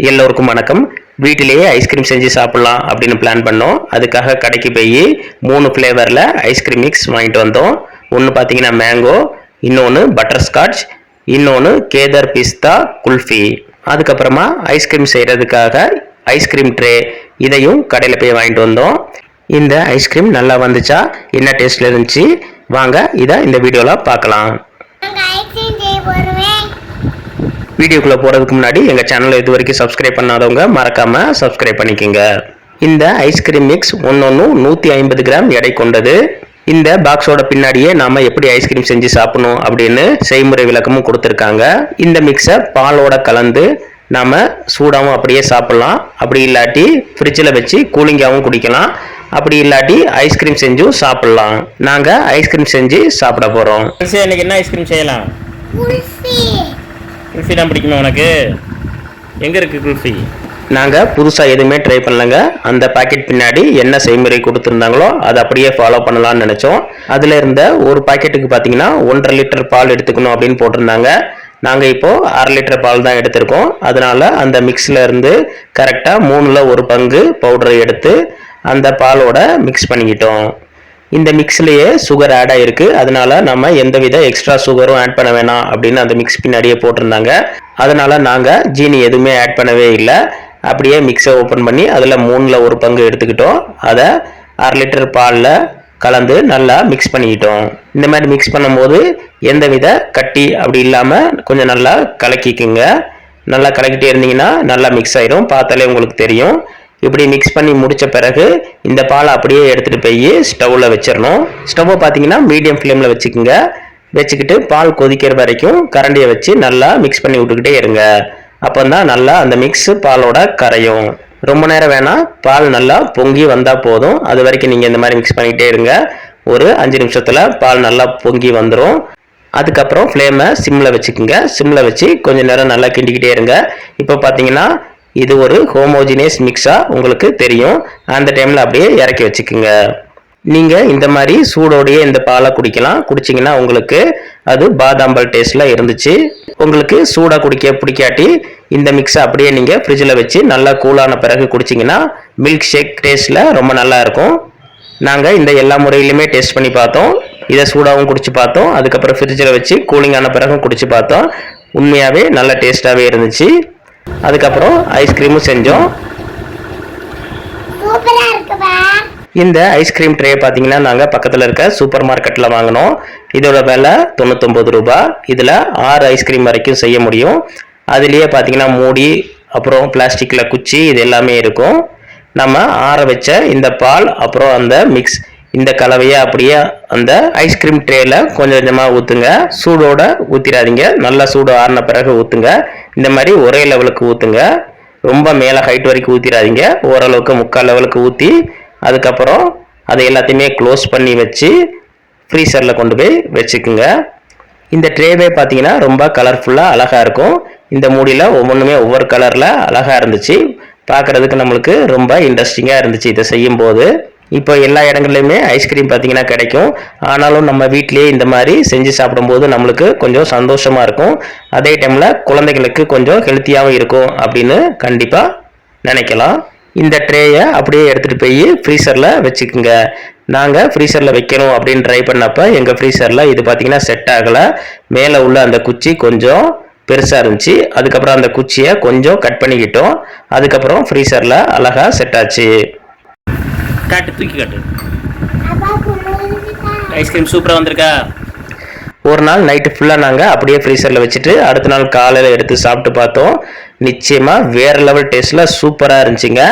எல்லோருக்கும் வணக்கம். வீட்டிலேயே ஐஸ்கிரீம் செஞ்சு சாப்பிடலாம் அப்படின்னு பிளான் பண்ணோம். அதுக்காக கடைக்கு போய் 3 ஃப்ளேவரில் ஐஸ்கிரீம் மிக்ஸ் வாங்கிட்டு வந்தோம். ஒன்று பார்த்தீங்கன்னா மேங்கோ, இன்னொன்று பட்டர்ஸ்காட்ச், இன்னொன்று கேதர் பிஸ்தா குல்ஃபி. அதுக்கப்புறமா ஐஸ்கிரீம் செய்கிறதுக்காக ஐஸ்கிரீம் ட்ரே, இதையும் கடையில் போய் வாங்கிட்டு வந்தோம். இந்த ஐஸ்கிரீம் நல்லா வந்துச்சா, என்ன டேஸ்ட்டில் இருந்துச்சு, வாங்க இதை இந்த வீடியோவில் பார்க்கலாம். வீடியோக்குள்ளே போகிறதுக்கு முன்னாடி எங்கள் சேனலை இது வரைக்கும் சப்ஸ்கிரைப் பண்ணாதவங்க மறக்காமல் சப்ஸ்கிரைப் பண்ணிக்கோங்க. இந்த ஐஸ்கிரீம் மிக்ஸ் ஒன்னொன்றும் 150 கிராம் எடை கொண்டது. இந்த பாக்ஸோட பின்னாடியே நாம் எப்படி ஐஸ்கிரீம் செஞ்சு சாப்பிடணும் அப்படின்னு செய்முறை விளக்கமும் கொடுத்துருக்காங்க. இந்த மிக்ஸை பாலோட கலந்து நாம் சூடாகவும் அப்படியே சாப்பிட்லாம். அப்படி இல்லாட்டி ஃப்ரிட்ஜில் வச்சு கூலிங்காகவும் குடிக்கலாம். அப்படி இல்லாட்டி ஐஸ்கிரீம் செஞ்சும் சாப்பிட்லாம். நாங்கள் ஐஸ்கிரீம் செஞ்சு சாப்பிட போகிறோம். இன்னைக்கு என்ன ஐஸ்கிரீம் செய்யலாம்? குல்ஃபி தான் பிடிக்குமா உனக்கு? எங்கே இருக்குது குல்ஃபி? நாங்கள் புதுசாக எதுவுமே ட்ரை பண்ணலங்க. அந்த பாக்கெட் பின்னாடி என்ன செய்முறை கொடுத்துருந்தாங்களோ அதை அப்படியே ஃபாலோ பண்ணலான்னு நினச்சோம். அதில் இருந்த ஒரு பாக்கெட்டுக்கு பார்த்தீங்கன்னா 1.5 லிட்டர் பால் எடுத்துக்கணும் அப்படின்னு போட்டிருந்தாங்க. நாங்கள் இப்போது 1/2 லிட்டர் பால் தான் எடுத்திருக்கோம். அதனால் அந்த மிக்ஸில் இருந்து கரெக்டாக 3ல் 1 பங்கு பவுடரை எடுத்து அந்த பாலோட மிக்ஸ் பண்ணிக்கிட்டோம். இந்த மிக்ஸ்லேயே சுகர் ஆட் ஆகிருக்கு. அதனால நம்ம எந்தவித எக்ஸ்ட்ரா சுகரும் ஆட் பண்ண வேணாம் அப்படின்னு அந்த மிக்ஸ் பின்னாடியே போட்டிருந்தாங்க. அதனால் நாங்கள் ஜீனி எதுவுமே ஆட் பண்ணவே இல்லை. அப்படியே மிக்ஸை ஓப்பன் பண்ணி அதில் 3ல் 1 பங்கு எடுத்துக்கிட்டோம். அதை 1/2 லிட்டர் பாலில் கலந்து நல்லா மிக்ஸ் பண்ணிக்கிட்டோம். இந்த மாதிரி மிக்ஸ் பண்ணும்போது எந்தவித கட்டி அப்படி இல்லாமல் கொஞ்சம் நல்லா கலக்கிக்குங்க. நல்லா கலக்கிட்டே இருந்தீங்கன்னா நல்லா மிக்ஸ் ஆகிடும். பார்த்தாலே உங்களுக்கு தெரியும். இப்படி மிக்ஸ் பண்ணி முடித்த பிறகு இந்த பாலை அப்படியே எடுத்துகிட்டு போய் ஸ்டவ்வில் வச்சிடணும். ஸ்டவ்வை பார்த்தீங்கன்னா மீடியம் ஃப்ளேமில் வச்சுக்கோங்க. வச்சுக்கிட்டு பால் கொதிக்கிற வரைக்கும் கரண்டியை வச்சு நல்லா மிக்ஸ் பண்ணி விட்டுக்கிட்டே இருங்க. அப்போ தான் நல்லா அந்த மிக்ஸ் பாலோட கரையும். ரொம்ப நேரம் வேணாம், பால் நல்லா பொங்கி வந்தால் போதும். அது வரைக்கும் நீங்கள் இந்த மாதிரி மிக்ஸ் பண்ணிக்கிட்டே இருங்க. ஒரு 5 நிமிஷத்தில் பால் நல்லா பொங்கி வந்துடும். அதுக்கப்புறம் ஃப்ளேமை சிம்மில் வச்சுக்கோங்க. சிம்மில் வச்சு கொஞ்சம் நேரம் நல்லா கிண்டிக்கிட்டே இருங்க. இப்போ பார்த்தீங்கன்னா இது ஒரு ஹோமோஜினியஸ் மிக்ஸாக உங்களுக்கு தெரியும். அந்த டைமில் அப்படியே இறக்கி வச்சுக்கோங்க. நீங்கள் இந்த மாதிரி சூடோடையே இந்த பாலை குடிச்சிங்கன்னா உங்களுக்கு அது பாதாம்பல் டேஸ்ட்டில் இருந்துச்சு. உங்களுக்கு சூடாக குடிக்க பிடிக்காட்டி இந்த மிக்ஸை அப்படியே நீங்கள் ஃப்ரிட்ஜில் வச்சு நல்லா கூலான பிறகு குடிச்சிங்கன்னா மில்க் ஷேக் டேஸ்ட்டில் ரொம்ப நல்லா இருக்கும். நாங்கள் இந்த எல்லா முறையிலுமே டேஸ்ட் பண்ணி பார்த்தோம். இதை சூடாகவும் குடிச்சு பார்த்தோம். அதுக்கப்புறம் ஃப்ரிட்ஜில் வச்சு கூலிங்கான பிறகும் குடிச்சு பார்த்தோம். உண்மையாகவே நல்ல டேஸ்ட்டாகவே இருந்துச்சு. அதுக்கப்புறம் ஐஸ்கிரீமும் செஞ்சோம். இந்த ஐஸ்கிரீம் ட்ரே பார்த்தீங்கன்னா நாங்கள் பக்கத்தில் இருக்க சூப்பர் மார்க்கெட்டில் வாங்கினோம். இதோட விலை 99 ரூபாய். இதில் 6 ஐஸ்கிரீம் வரைக்கும் செய்ய முடியும். அதுலேயே பார்த்தீங்கன்னா மூடி, அப்புறம் பிளாஸ்டிக்கில் குச்சி, இது எல்லாமே இருக்கும். நம்ம ஆற வச்ச இந்த பால் அப்புறம் அந்த மிக்ஸ், இந்த கலவையை அப்படியே அந்த ஐஸ்கிரீம் ட்ரேயில் கொஞ்சம் கொஞ்சமாக ஊற்றுங்க. சூடோட ஊற்றிடாதீங்க. நல்லா சூடு ஆறின பிறகு ஊற்றுங்க. இந்த மாதிரி ஒரே லெவலுக்கு ஊற்றுங்க. ரொம்ப மேலே ஹைட் வரைக்கும் ஊற்றிடாதீங்க. ஓரளவுக்கு 3/4 லெவலுக்கு ஊற்றி அதுக்கப்புறம் அதை எல்லாத்தையுமே க்ளோஸ் பண்ணி வச்சு ஃப்ரீசரில் கொண்டு போய் வச்சுக்குங்க. இந்த ட்ரேவே பார்த்தீங்கன்னா ரொம்ப கலர்ஃபுல்லாக அழகாக இருக்கும். இந்த மூடியில் ஒவ்வொன்றுமே ஒவ்வொரு கலரில் அழகாக இருந்துச்சு. பார்க்குறதுக்கு நம்மளுக்கு ரொம்ப இன்ட்ரெஸ்டிங்காக இருந்துச்சு இதை செய்யும்போது. இப்போ எல்லா இடங்கள்லையுமே ஐஸ்கிரீம் பார்த்தீங்கன்னா கிடைக்கும். ஆனாலும் நம்ம வீட்டிலேயே இந்த மாதிரி செஞ்சு சாப்பிடும்போது நம்மளுக்கு கொஞ்சம் சந்தோஷமாக இருக்கும். அதே டைமில் குழந்தைகளுக்கு கொஞ்சம் ஹெல்த்தியாகவும் இருக்கும் அப்படின்னு கண்டிப்பாக நினைக்கலாம். இந்த ட்ரேயை அப்படியே எடுத்துகிட்டு போய் ஃப்ரீசரில் வச்சுக்கோங்க. நாங்கள் ஃப்ரீசரில் வைக்கணும் அப்படின்னு ட்ரை பண்ணப்போ எங்கள் ஃப்ரீசரில் இது பார்த்திங்கன்னா செட் ஆகலை. மேலே உள்ள அந்த குச்சி கொஞ்சம் பெருசாக இருந்துச்சு. அதுக்கப்புறம் அந்த குச்சியை கொஞ்சம் கட் பண்ணிக்கிட்டோம். அதுக்கப்புறம் ஃப்ரீசரில் அழகாக செட் ஆச்சு. காட்டு, தூக்கி காட்டு. ஐஸ்கிரீம் சூப்பராக வந்திருக்கா? ஒரு நாள் நைட்டு ஃபுல்லாக நாங்கள் அப்படியே ஃப்ரீசரில் வச்சுட்டு அடுத்த நாள் காலையில் எடுத்து சாப்பிட்டு பார்த்தோம். நிச்சயமாக வேறு லெவல் டேஸ்ட்டில் சூப்பராக இருந்துச்சுங்க.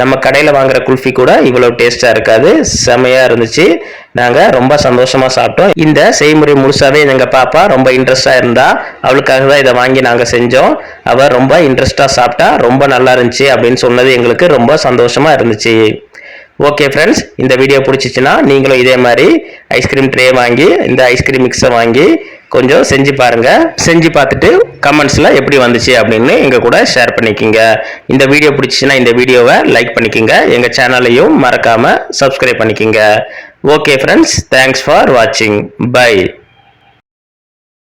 நம்ம கடையில் வாங்குகிற குல்ஃபி கூட இவ்வளோ டேஸ்ட்டாக இருக்காது. செமையாக இருந்துச்சு. நாங்கள் ரொம்ப சந்தோஷமாக சாப்பிட்டோம். இந்த செய்முறை முழுசாகவே எங்கள் பாப்பா ரொம்ப இன்ட்ரெஸ்டாக இருந்தா. அவளுக்காக தான் இதை வாங்கி நாங்கள் செஞ்சோம். அவள் ரொம்ப இன்ட்ரெஸ்டாக சாப்பிட்டா. ரொம்ப நல்லா இருந்துச்சு அப்படின்னு சொன்னது எங்களுக்கு ரொம்ப சந்தோஷமாக இருந்துச்சு. ஓகே ஃப்ரெண்ட்ஸ், இந்த வீடியோ பிடிச்சிச்சின்னா நீங்களும் இதே மாதிரி ஐஸ்கிரீம் ட்ரே வாங்கி இந்த ஐஸ்கிரீம் மிக்ஸை வாங்கி கொஞ்சம் செஞ்சு பாருங்கள். செஞ்சு பார்த்துட்டு கமெண்ட்ஸில் எப்படி வந்துச்சு அப்படின்னு எங்கள் கூட ஷேர் பண்ணிக்கோங்க. இந்த வீடியோ பிடிச்சிச்சின்னா இந்த வீடியோவை லைக் பண்ணிக்கோங்க. எங்கள் சேனலையும் மறக்காமல் சப்ஸ்கிரைப் பண்ணிக்கோங்க. ஓகே ஃப்ரெண்ட்ஸ், தேங்க்ஸ் ஃபார் வாட்சிங். பை.